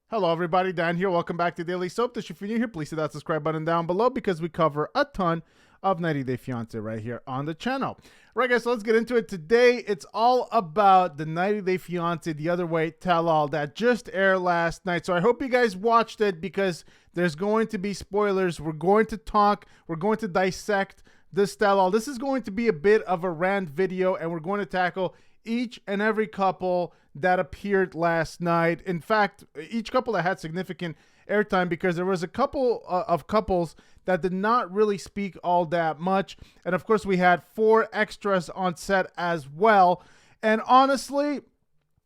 Hello, everybody. Dan here. Welcome back to Daily Soap. If you're new here, please hit that subscribe button down below because we cover a ton of 90 Day Fiancé right here on the channel. Right, guys, so let's get into it. Today, it's all about the 90 Day Fiancé The Other Way tell-all that just aired last night. So I hope you guys watched it because there's going to be spoilers. We're going to talk. We're going to dissect this tell-all. This is going to be a bit of a rant video, and we're going to tackle each and every couple that appeared last night. In fact, each couple that had significant airtime because there was a couple of couples that did not really speak all that much. And of course, we had 4 extras on set as well. And honestly,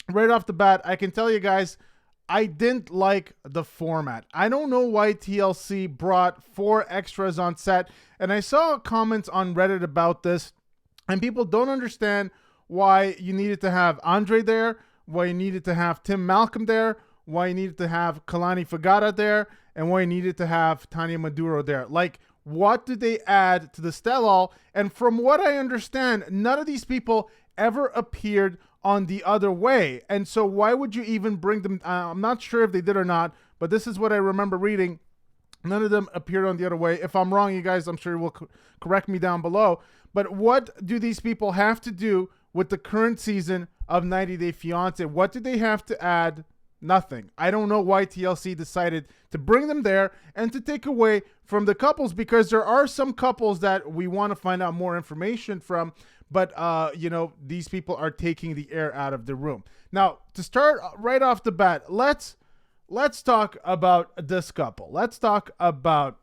right off the bat, I can tell you guys, I didn't like the format. I don't know why TLC brought 4 extras on set. And I saw comments on Reddit about this, and people don't understand why you needed to have Andre there, why you needed to have Tim Malcolm there, why you needed to have Kalani Fagata there, and why you needed to have Tanya Maduro there. Like, what did they add to the tell-all? And from what I understand, none of these people ever appeared on The Other Way. And so why would you even bring them? I'm not sure if they did or not, but this is what I remember reading. None of them appeared on The Other Way. If I'm wrong, you guys, I'm sure will correct me down below. But what do these people have to do with the current season of 90 Day Fiancé? What did they have to add? Nothing. I don't know why TLC decided to bring them there and to take away from the couples, because there are some couples that we want to find out more information from, but these people are taking the air out of the room. Now, to start right off the bat, let's talk about this couple. Let's talk about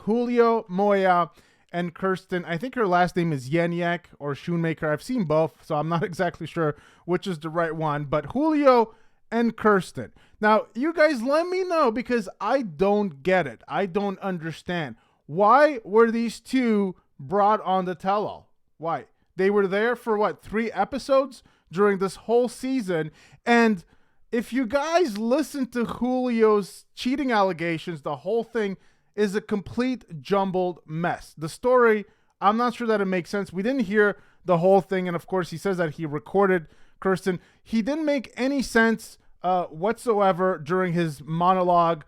Julio Moya and Kirsten. I think her last name is Yeniak or Shoemaker. I've seen both, so I'm not exactly sure which is the right one. But Julio and Kirsten. Now, you guys let me know, because I don't get it. I don't understand. Why were these two brought on the tell-all? Why? They were there for, what, 3 episodes during this whole season. And if you guys listen to Julio's cheating allegations, the whole thing is a complete jumbled mess. The story, I'm not sure that it makes sense. We didn't hear the whole thing. And of course, he says that he recorded Kirsten. He didn't make any sense whatsoever during his monologue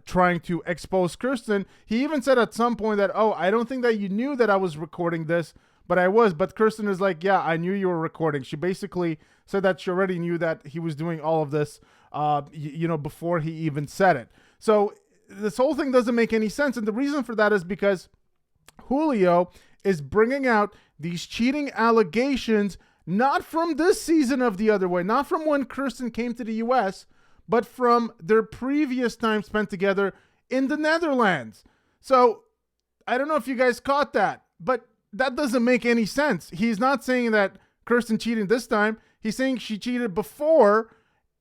trying to expose Kirsten. He even said at some point that, oh, I don't think that you knew that I was recording this, but I was. But Kirsten is like, yeah, I knew you were recording. She basically said that she already knew that he was doing all of this, before he even said it. So this whole thing doesn't make any sense. And the reason for that is because Julio is bringing out these cheating allegations, not from this season of The Other Way, not from when Kirsten came to the US, but from their previous time spent together in the Netherlands. So I don't know if you guys caught that, but that doesn't make any sense. He's not saying that Kirsten cheated this time. He's saying she cheated before,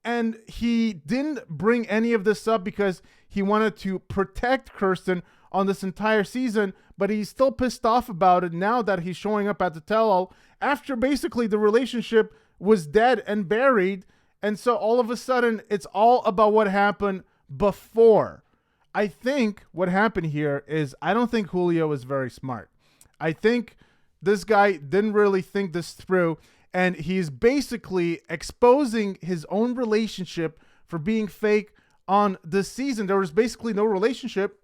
and he didn't bring any of this up because he wanted to protect Kirsten on this entire season, but he's still pissed off about it now that he's showing up at the tell-all after basically the relationship was dead and buried. And so all of a sudden, it's all about what happened before. I think what happened here is, I don't think Julio is very smart. I think this guy didn't really think this through, and he's basically exposing his own relationship for being fake on this season. There was basically no relationship,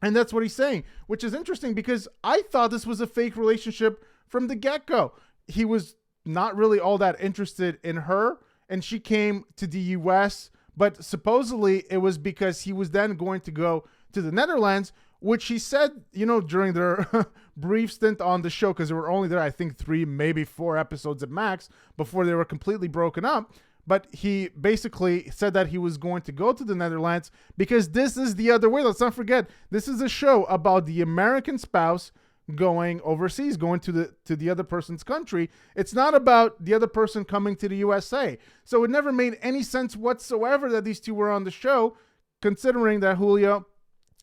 and that's what he's saying, which is interesting because I thought this was a fake relationship from the get-go. He was not really all that interested in her, and she came to the US, but supposedly it was because he was then going to go to the Netherlands, which he said, during their brief stint on the show, because they were only there, I think, 3, maybe 4 episodes at max before they were completely broken up. But he basically said that he was going to go to the Netherlands because this is The Other Way. Let's not forget, this is a show about the American spouse going overseas, going to the other person's country. It's not about the other person coming to the USA. So it never made any sense whatsoever that these two were on the show, considering that Julio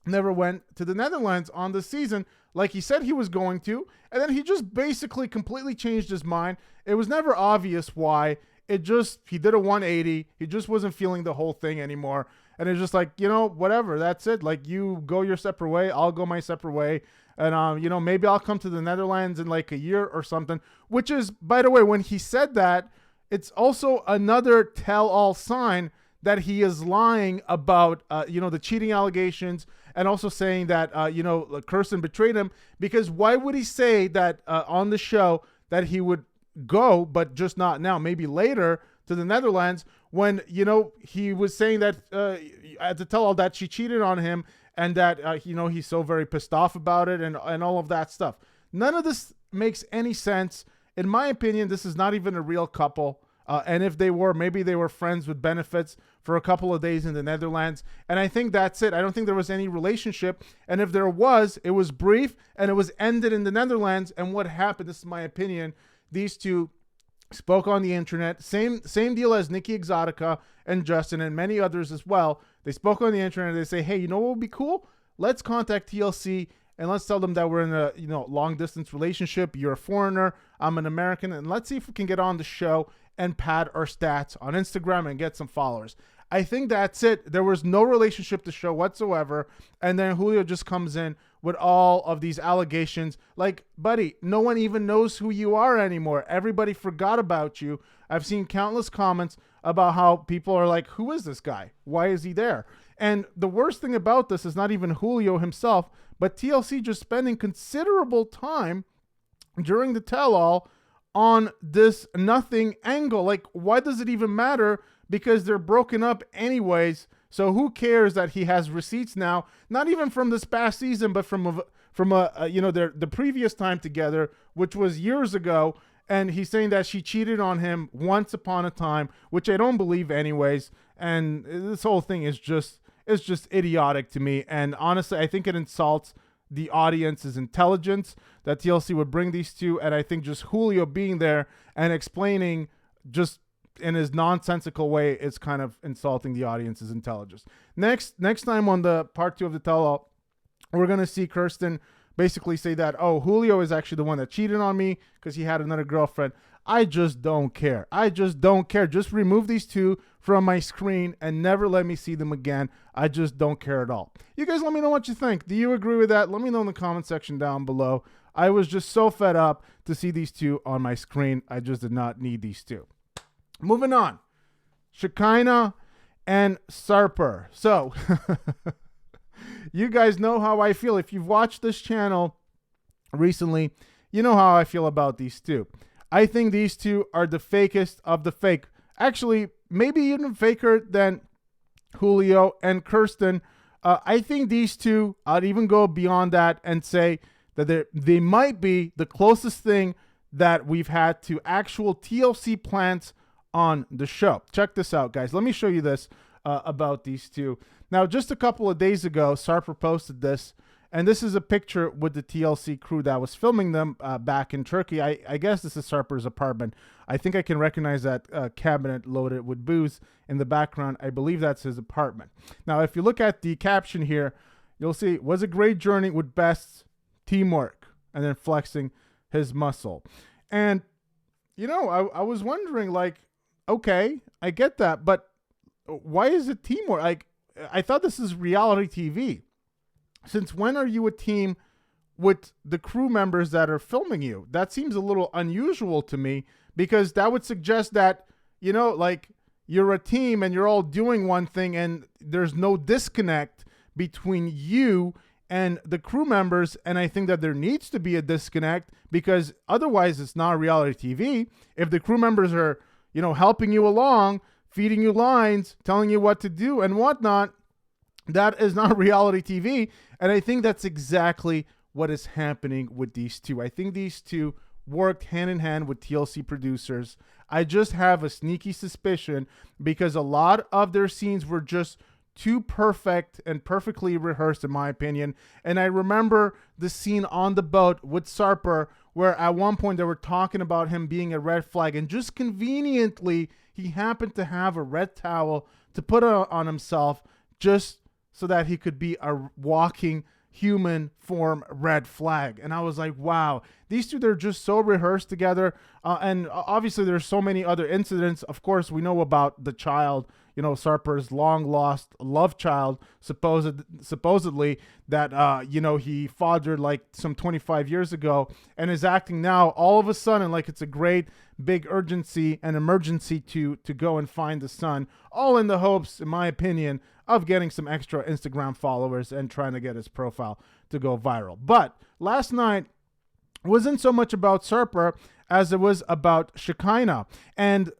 never went to the Netherlands on the season like he said he was going to, and then he just basically completely changed his mind. It was never obvious why. He did a 180. He just wasn't feeling the whole thing anymore. And it's just like, whatever, that's it. Like, you go your separate way, I'll go my separate way. And, maybe I'll come to the Netherlands in like a year or something, which is, by the way, when he said that, it's also another tell-all sign that he is lying about, the cheating allegations, and also saying that, Kirsten betrayed him. Because why would he say that on the show that he would go, but just not now, maybe later, to the Netherlands, when, he was saying that I had to tell all that she cheated on him, and that, he's so very pissed off about it, and all of that stuff. None of this makes any sense. In my opinion, this is not even a real couple. And if they were, maybe they were friends with benefits for a couple of days in the Netherlands. And I think that's it. I don't think there was any relationship. And if there was, it was brief, and it was ended in the Netherlands. And what happened, this is my opinion, these two spoke on the internet. Same deal as Nikki Exotica and Justin and many others as well. They spoke on the internet. They say, hey, you know what would be cool? Let's contact TLC and let's tell them that we're in a long distance relationship. You're a foreigner, I'm an American, and let's see if we can get on the show and pad our stats on Instagram and get some followers. I think that's it. There was no relationship to show whatsoever. And then Julio just comes in with all of these allegations. Like, buddy, no one even knows who you are anymore. Everybody forgot about you. I've seen countless comments about how people are like, who is this guy? Why is he there? And the worst thing about this is not even Julio himself, but TLC just spending considerable time during the tell-all on this nothing angle. Like, why does it even matter? Because they're broken up anyways. So who cares that he has receipts now? Not even from this past season, but from the previous time together, which was years ago. And he's saying that she cheated on him once upon a time, which I don't believe anyways. And this whole thing is just idiotic to me. And honestly, I think it insults the audience's intelligence that TLC would bring these two. And I think just Julio being there and explaining just in his nonsensical way is kind of insulting the audience's intelligence. Next time on the part 2 of the tell-all, we're going to see Kirsten basically say that, oh, Julio is actually the one that cheated on me because he had another girlfriend. I just don't care. I just don't care. Just remove these two from my screen and never let me see them again. I just don't care at all. You guys let me know what you think. Do you agree with that? Let me know in the comment section down below. I was just so fed up to see these two on my screen. I just did not need these two. Moving on. Shekinah and Sarper. So, you guys know how I feel. If you've watched this channel recently, you know how I feel about these two. I think these two are the fakest of the fake. Actually, maybe even faker than Julio and Kirsten. I think these two, I'd even go beyond that and say that they might be the closest thing that we've had to actual TLC plants on the show. Check this out, guys. Let me show you this about these two. Now, just a couple of days ago, Sarper posted this, and this is a picture with the TLC crew that was filming them back in Turkey. I guess this is Sarper's apartment. I think I can recognize that cabinet loaded with booze in the background. I believe that's his apartment. Now, if you look at the caption here, you'll see, was a great journey with best teamwork, and then flexing his muscle. And, I was wondering, like, okay, I get that, but why is it teamwork? Like, I thought this is reality TV. Since when are you a team with the crew members that are filming you? That seems a little unusual to me, because that would suggest that, like, you're a team and you're all doing one thing and there's no disconnect between you and the crew members. And I think that there needs to be a disconnect, because otherwise it's not reality TV. If the crew members are, helping you along, feeding you lines, telling you what to do and whatnot, that is not reality TV. And I think that's exactly what is happening with these two. I think these two worked hand in hand with TLC producers. I just have a sneaky suspicion, because a lot of their scenes were just too perfect and perfectly rehearsed, in my opinion. And I remember the scene on the boat with Sarper, where at one point they were talking about him being a red flag, and just conveniently he happened to have a red towel to put on himself just so that he could be a walking human form red flag. And I was like, wow, these two, they're just so rehearsed together. And obviously there's so many other incidents. Of course, we know about the child, Sarper's long lost love child, supposedly that, he fathered like some 25 years ago, and is acting now all of a sudden like it's a great big urgency and emergency to go and find the son, all in the hopes, in my opinion, of getting some extra Instagram followers and trying to get his profile to go viral. But last night wasn't so much about Sarper as it was about Shekinah. And,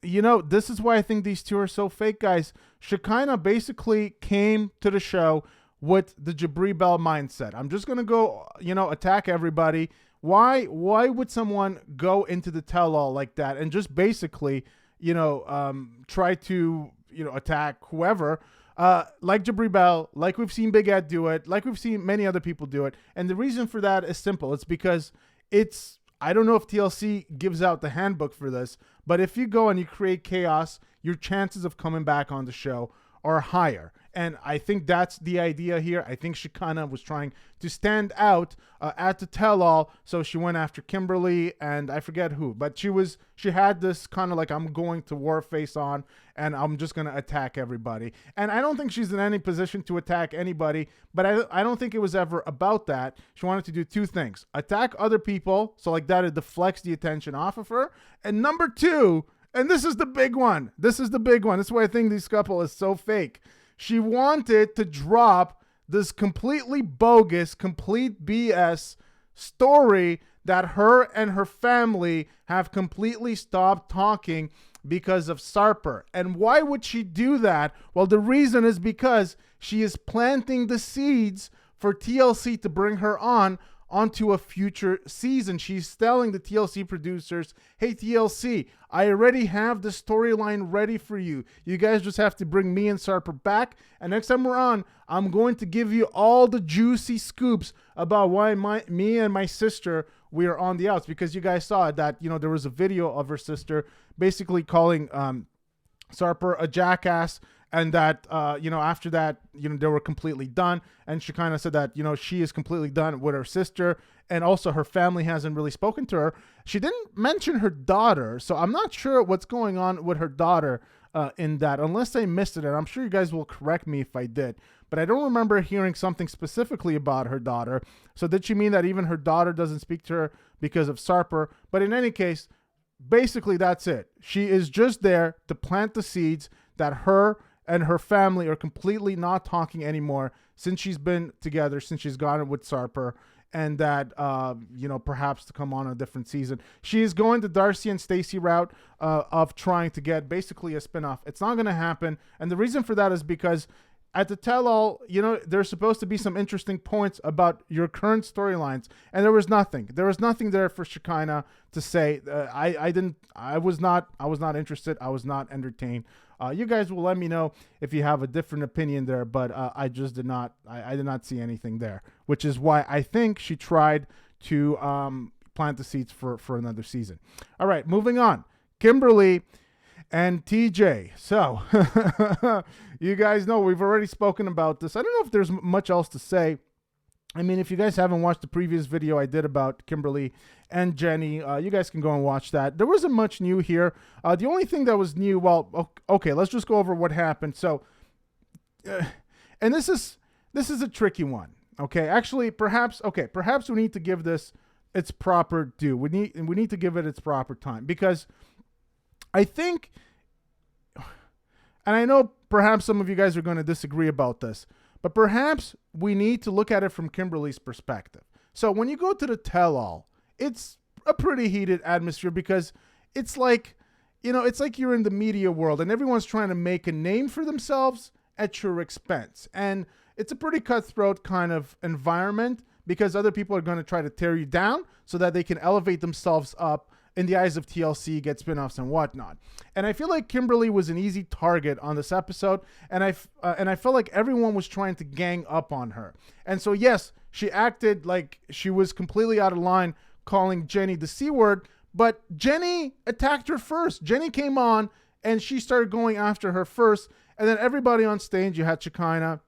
this is why I think these two are so fake, guys. Shekinah basically came to the show with the Jabri Bell mindset. I'm just going to go, attack everybody. Why would someone go into the tell-all like that and just basically, try to, attack whoever, like Jabri Bell, like we've seen Big Ed do it, like we've seen many other people do it. And the reason for that is simple. It's because I don't know if TLC gives out the handbook for this, but if you go and you create chaos, your chances of coming back on the show are higher. And I think that's the idea here. I think Shekinah was trying to stand out at the tell-all, so she went after Kimberly and I forget who, but she had this kind of like, I'm going to war face on and I'm just going to attack everybody. And I don't think she's in any position to attack anybody, but I don't think it was ever about that. She wanted to do two things: attack other people, so like that it deflects the attention off of her, and number two, and this is the big one. This is why I think this couple is so fake. She wanted to drop this completely bogus, complete BS story that her and her family have completely stopped talking because of Sarper. And why would she do that? Well, the reason is because she is planting the seeds for TLC to bring her onto a future season. She's telling the TLC producers, hey, TLC, I already have the storyline ready for you. You guys just have to bring me and Sarper back. And next time we're on, I'm going to give you all the juicy scoops about why me and my sister, we are on the outs. Because you guys saw that, there was a video of her sister basically calling Sarper a jackass. And that, after that, they were completely done. And she kind of said that, she is completely done with her sister. And also her family hasn't really spoken to her. She didn't mention her daughter. So I'm not sure what's going on with her daughter in that, unless I missed it. And I'm sure you guys will correct me if I did. But I don't remember hearing something specifically about her daughter. So did she mean that even her daughter doesn't speak to her because of Sarper? But in any case, basically that's it. She is just there to plant the seeds that her and her family are completely not talking anymore since she's been together, since she's gone with Sarper, and that, perhaps to come on a different season. She is going the Darcy and Stacey route of trying to get basically a spinoff. It's not going to happen. And the reason for that is because at the tell-all, there's supposed to be some interesting points about your current storylines, and there was nothing. There was nothing there for Shekinah to say. I was not interested. I was not entertained. You guys will let me know if you have a different opinion there, but I just did not. I did not see anything there, which is why I think she tried to plant the seeds for another season. All right, moving on. Kimberly and TJ. So you guys know we've already spoken about this. I don't know if there's much else to say. I mean, if you guys haven't watched the previous video I did about Kimberly and Jenny, you guys can go and watch that. There wasn't much new here. The only thing that was new, well, okay, let's just go over what happened. So, and this is a tricky one. Okay, actually, perhaps we need to give this its proper due. We need to give it its proper time, because I think, and I know perhaps some of you guys are going to disagree about this, but perhaps we need to look at it from Kimberly's perspective. So when you go to the tell-all, it's a pretty heated atmosphere, because it's like, it's like you're in the media world and everyone's trying to make a name for themselves at your expense. And it's a pretty cutthroat kind of environment, because other people are going to try to tear you down so that they can elevate themselves up in the eyes of TLC, get spinoffs and whatnot. And I feel like Kimberly was an easy target on this episode, and I felt like everyone was trying to gang up on her. And so yes, she acted like she was completely out of line calling Jenny the C word, but Jenny attacked her first. Jenny came on and she started going after her first, and then everybody on stage, you had Shekinah,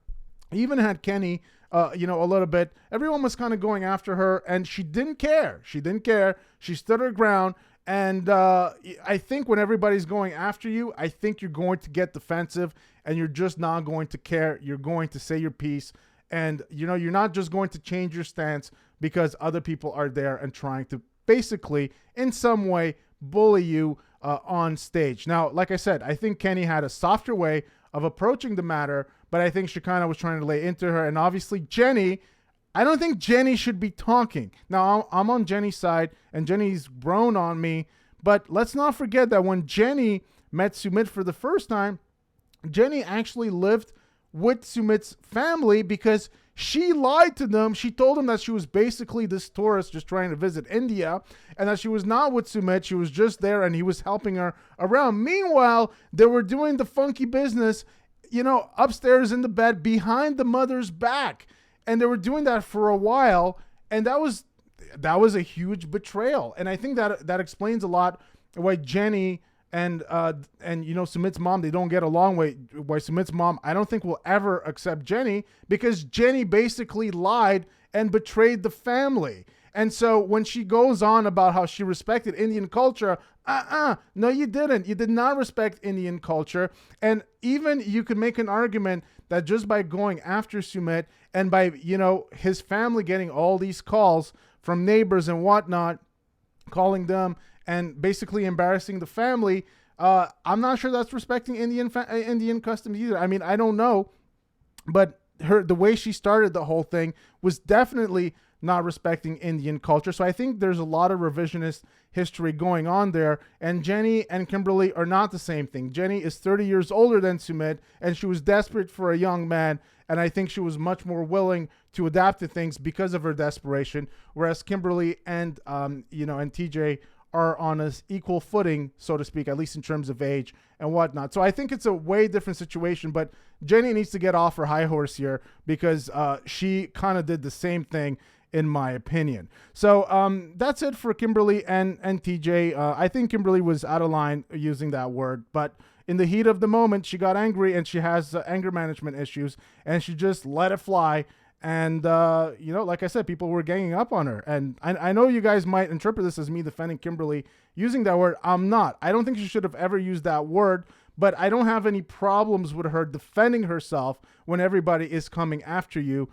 you even had Kenny, a little bit. Everyone was kind of going after her, and she didn't care. She didn't care. She stood her ground. And I think when everybody's going after you, I think you're going to get defensive, and you're just not going to care. You're going to say your piece. And, you're not just going to change your stance because other people are there and trying to basically, in some way, bully you on stage. Now, like I said, I think Kenny had a softer way of approaching the matter, but I think she kind of was trying to lay into her. And obviously, Jenny, I don't think Jenny should be talking. Now, I'm on Jenny's side, and Jenny's grown on me. But let's not forget that when Jenny met Sumit for the first time, Jenny actually lived with Sumit's family because she lied to them. She told them that she was basically this tourist just trying to visit India and that she was not with Sumit. She was just there and he was helping her around. Meanwhile, they were doing the funky business, upstairs in the bed behind the mother's back. And they were doing that for a while. And that was a huge betrayal. And I think that explains a lot why Jenny and Sumit's mom, they don't get along. Why Sumit's mom, I don't think will ever accept Jenny because Jenny basically lied and betrayed the family. And so when she goes on about how she respected Indian culture, no, you didn't. You did not respect Indian culture. And even you could make an argument that just by going after Sumit and by, his family getting all these calls from neighbors and whatnot, calling them and basically embarrassing the family, I'm not sure that's respecting Indian customs either. I mean, I don't know, but the way she started the whole thing was definitely not respecting Indian culture. So I think there's a lot of revisionist history going on there. And Jenny and Kimberly are not the same thing. Jenny is 30 years older than Sumit, and she was desperate for a young man. And I think she was much more willing to adapt to things because of her desperation. Whereas Kimberly and and TJ are on an equal footing, so to speak, at least in terms of age and whatnot. So I think it's a way different situation, but Jenny needs to get off her high horse here because she kind of did the same thing, in my opinion. So that's it for Kimberly and TJ. I think Kimberly was out of line using that word, but in the heat of the moment, she got angry and she has anger management issues, and she just let it fly. And, like I said, people were ganging up on her. And I know you guys might interpret this as me defending Kimberly using that word. I'm not. I don't think she should have ever used that word, but I don't have any problems with her defending herself when everybody is coming after you,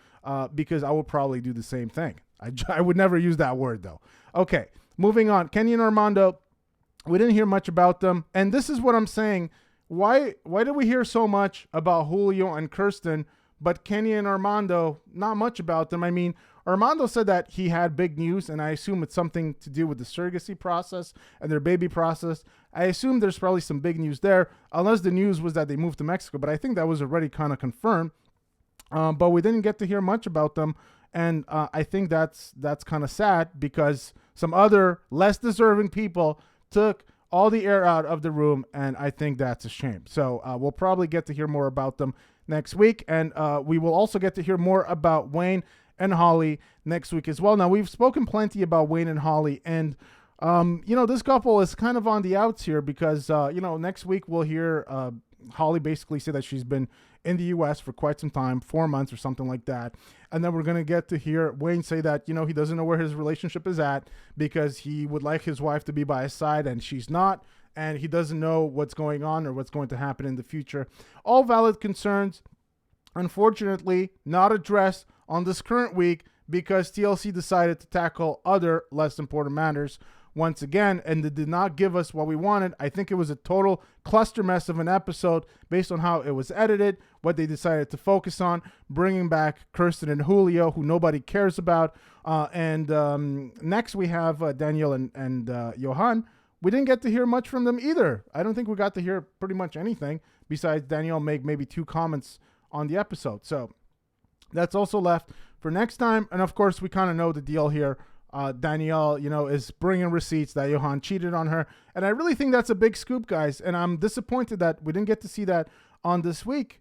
because I would probably do the same thing. I would never use that word, though. Okay, moving on. Kenny and Armando, we didn't hear much about them. And this is what I'm saying. Why did we hear so much about Julio and Kirsten, but Kenny and Armando, not much about them? I mean, Armando said that he had big news, and I assume it's something to do with the surrogacy process and their baby process. I assume there's probably some big news there, unless the news was that they moved to Mexico, but I think that was already kind of confirmed. But we didn't get to hear much about them, and I think that's kind of sad because some other less deserving people took all the air out of the room, and I think that's a shame. So we'll probably get to hear more about them next week, and we will also get to hear more about Wayne and Holly next week as well. Now, we've spoken plenty about Wayne and Holly, and this couple is kind of on the outs here because next week we'll hear Holly basically say that she's been in the U.S. for quite some time, 4 months or something like that. And then we're going to get to hear Wayne say that, he doesn't know where his relationship is at because he would like his wife to be by his side and she's not. And he doesn't know what's going on or what's going to happen in the future. All valid concerns, unfortunately, not addressed on this current week because TLC decided to tackle other less important matters once again, and they did not give us what we wanted. I think it was a total cluster mess of an episode based on how it was edited, what they decided to focus on, bringing back Kirsten and Julio, who nobody cares about. And next we have Daniel and Johan. We didn't get to hear much from them either. I don't think we got to hear pretty much anything besides Daniel make maybe 2 comments on the episode. So that's also left for next time. And of course, we kind of know the deal here. Danielle, is bringing receipts that Johan cheated on her. And I really think that's a big scoop, guys. And I'm disappointed that we didn't get to see that on this week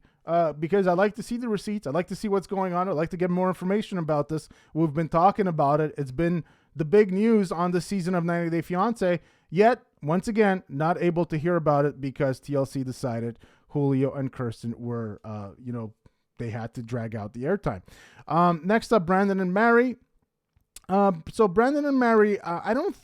because I like to see the receipts. I like to see what's going on. I'd like to get more information about this. We've been talking about it. It's been the big news on the season of 90 Day Fiancé. Yet, once again, not able to hear about it because TLC decided Julio and Kirsten were, they had to drag out the airtime. Next up, Brandon and Mary. So Brandon and Mary, I don't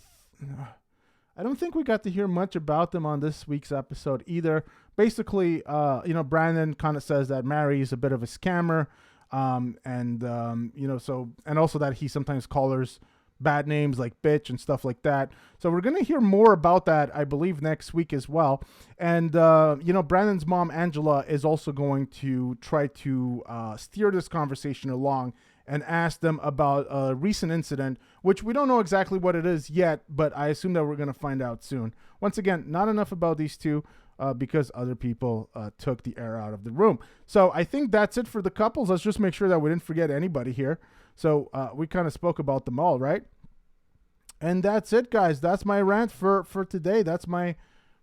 think we got to hear much about them on this week's episode either. Basically, Brandon kind of says that Mary is a bit of a scammer, and also that he sometimes calls bad names like bitch and stuff like that. So we're going to hear more about that, I believe, next week as well. And, Brandon's mom, Angela, is also going to try to steer this conversation along and ask them about a recent incident, which we don't know exactly what it is yet, but I assume that we're going to find out soon. Once again, not enough about these two because other people took the air out of the room. So I think that's it for the couples. Let's just make sure that we didn't forget anybody here. So we kind of spoke about them all, right? And that's it, guys. That's my rant for today. That's my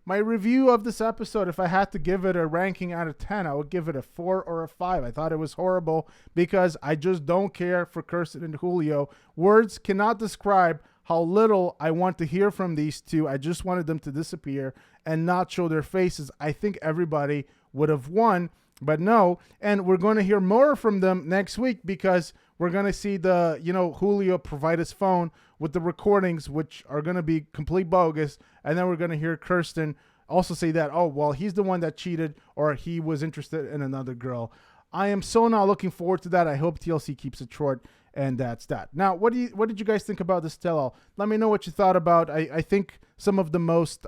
review of this episode. If I had to give it a ranking out of 10, I would give it a 4 or a 5. I thought it was horrible because I just don't care for Kirsten and Julio. Words cannot describe how little I want to hear from these two. I just wanted them to disappear and not show their faces. I think everybody would have won, but no. And we're going to hear more from them next week because we're going to see Julio provide his phone with the recordings, which are going to be complete bogus. And then we're going to hear Kirsten also say that, oh, well, he's the one that cheated or he was interested in another girl. I am so not looking forward to that. I hope TLC keeps it short, and that's that. Now, what did you guys think about this tell-all? Let me know what you thought about. I think some of the most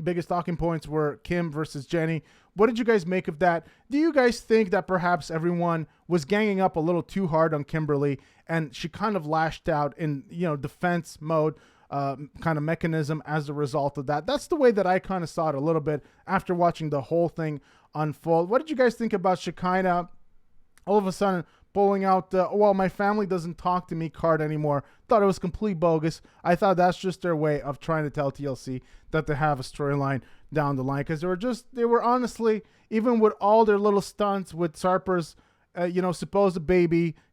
biggest talking points were Kim versus Jenny. What did you guys make of that? Do you guys think that perhaps everyone was ganging up a little too hard on Kimberly and she kind of lashed out in, defense mode kind of mechanism as a result of that? That's the way that I kind of saw it a little bit after watching the whole thing unfold. What did you guys think about Shekinah all of a sudden pulling out the, well, my family doesn't talk to me card anymore? Thought it was complete bogus. I thought that's just their way of trying to tell TLC that they have a storyline down the line, because they were honestly, even with all their little stunts with Sarper's supposed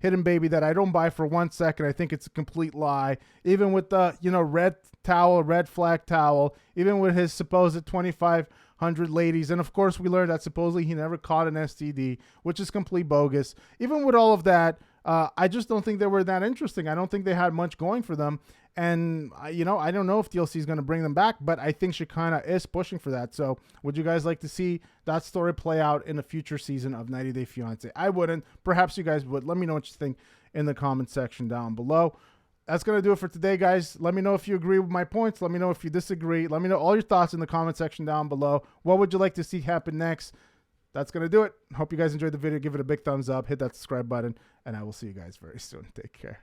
hidden baby that I don't buy for 1 second. I think it's a complete lie. Even with the red flag towel, even with his supposed 2,500 ladies, and of course we learned that supposedly he never caught an STD, which is complete bogus. Even with all of that, I just don't think they were that interesting. I don't think they had much going for them. And, I don't know if TLC is going to bring them back, but I think Shekinah is pushing for that. So would you guys like to see that story play out in a future season of 90 Day Fiancé? I wouldn't. Perhaps you guys would. Let me know what you think in the comment section down below. That's going to do it for today, guys. Let me know if you agree with my points. Let me know if you disagree. Let me know all your thoughts in the comment section down below. What would you like to see happen next? That's going to do it. Hope you guys enjoyed the video. Give it a big thumbs up. Hit that subscribe button. And I will see you guys very soon. Take care.